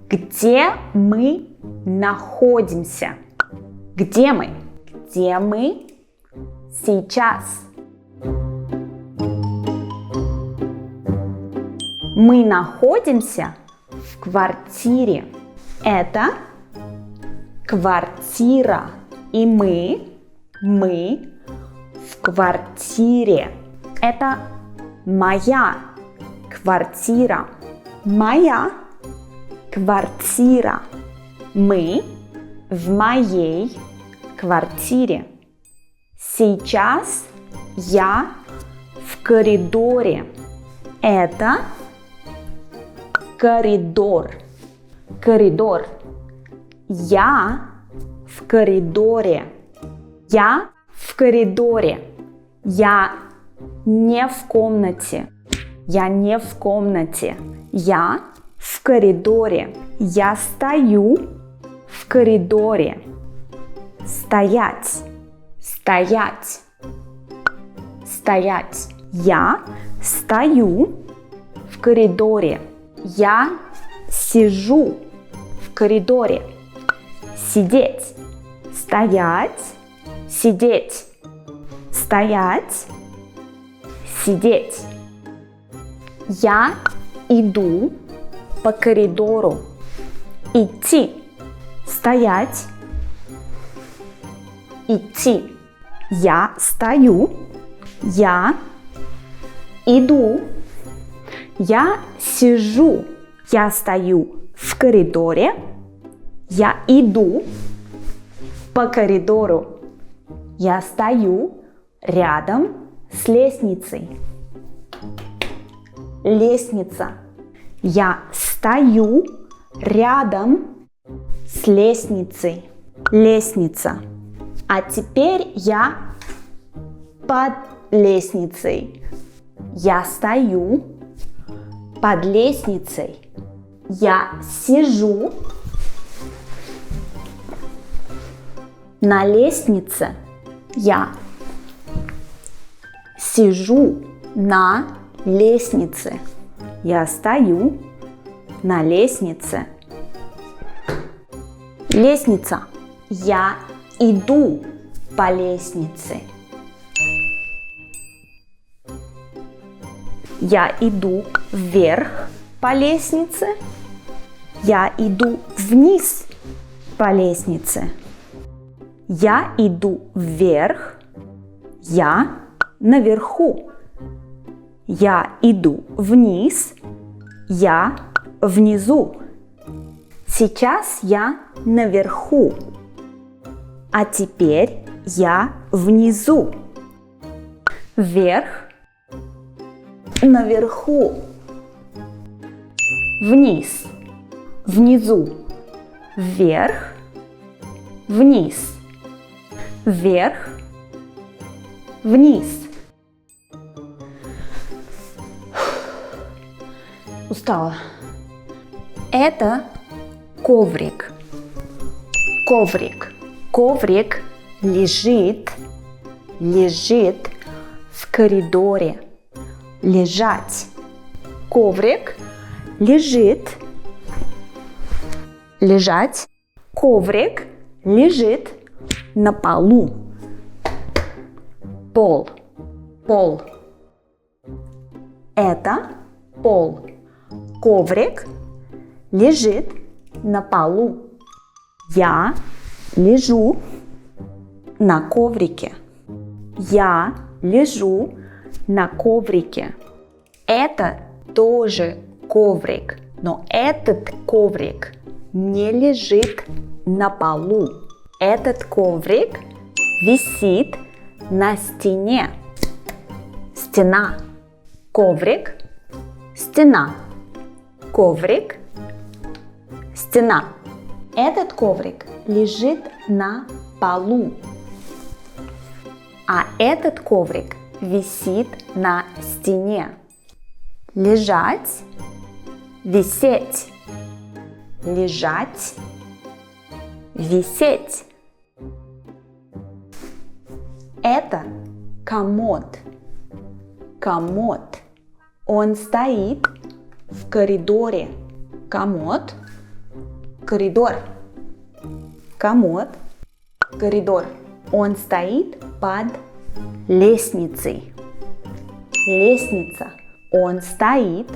Где мы находимся? Где мы? Где мы сейчас? Мы находимся в квартире. Это квартира. И мы в квартире. Это моя квартира. Моя квартира. Мы в моей квартире. Сейчас я в коридоре. Это коридор. Коридор. Я в коридоре. Я в коридоре. Я не в комнате. Я не в комнате. Я в коридоре. Я стою в коридоре. Стоять. Стоять. Стоять. Я стою в коридоре. Я сижу в коридоре. Сидеть. Стоять. Сидеть. Стоять. Сидеть. Я иду по коридору. Идти. Стоять. Идти. Я стою. Я иду. Я сижу. Я стою в коридоре. Я иду по коридору. Я стою рядом с лестницей. Лестница. Я стою рядом с лестницей. Лестница. А теперь я под лестницей. Я стою под лестницей. Я сижу на лестнице. Я сижу на лестнице. Я стою на лестнице. Лестница. Я иду по лестнице. Я иду вверх по лестнице. Я иду вниз по лестнице. Я иду вверх. Я наверху. Я иду вниз. Я внизу. Сейчас я наверху. А теперь я внизу. Вверх. Наверху. Вниз. Внизу. Вверх. Вниз. Вверх. Вниз. Устала. Это коврик. Коврик. Коврик лежит в коридоре. Лежать. Коврик лежит. Лежать. Коврик лежит на полу. Пол. Пол. Это пол. Коврик лежит на полу. Я лежу на коврике. Я лежу на коврике. Это тоже коврик, но этот коврик не лежит на полу. Этот коврик висит на стене. Стена. Коврик. Стена. Коврик. Стена. Этот коврик лежит на полу. А этот коврик висит на стене. Лежать. Висеть. Лежать. Висеть. Это комод. Комод. Он стоит в коридоре. комод, коридор. Комод, коридор. Он стоит под лестницей. Лестница. Он стоит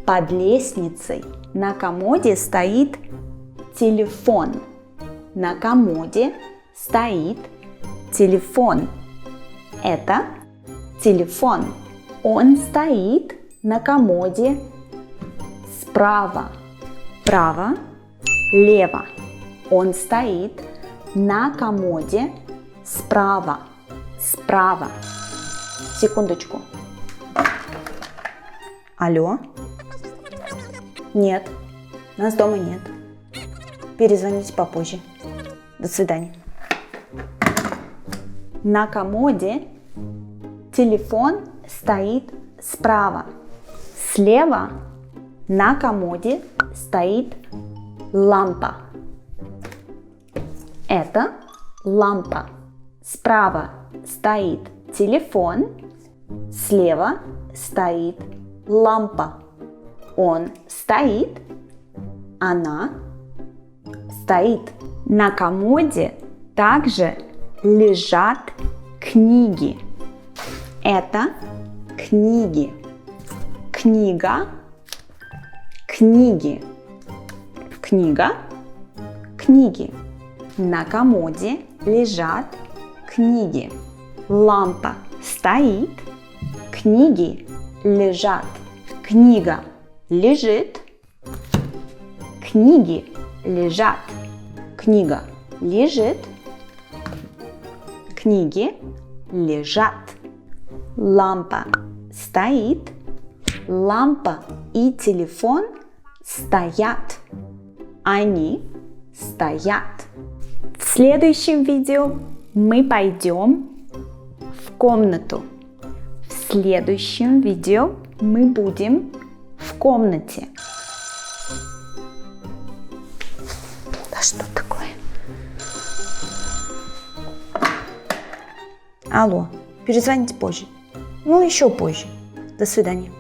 под лестницей. На комоде стоит телефон. На комоде стоит телефон. Это телефон. Он стоит на комоде справа. Право, лево. Он стоит на комоде справа. Справа. Секундочку. Алло? Нет, нас дома нет. Перезвоните попозже. До свидания. На комоде телефон стоит справа. Слева на комоде стоит лампа. Это лампа. Справа стоит телефон. Слева стоит лампа. Он стоит. Она стоит. На комоде также лежат книги. Это книги. Книга. Книги. Книга. Книги. На комоде лежат книги. Лампа стоит. Книги лежат. Книга лежит. Книги лежат. Книга лежит. Книги лежат. Лампа стоит. Лампа и телефон стоят. Они стоят. В следующем видео мы пойдем в комнату. В следующем видео мы будем в комнате. Да что такое? Алло, перезвоните позже. Ну, еще позже. До свидания.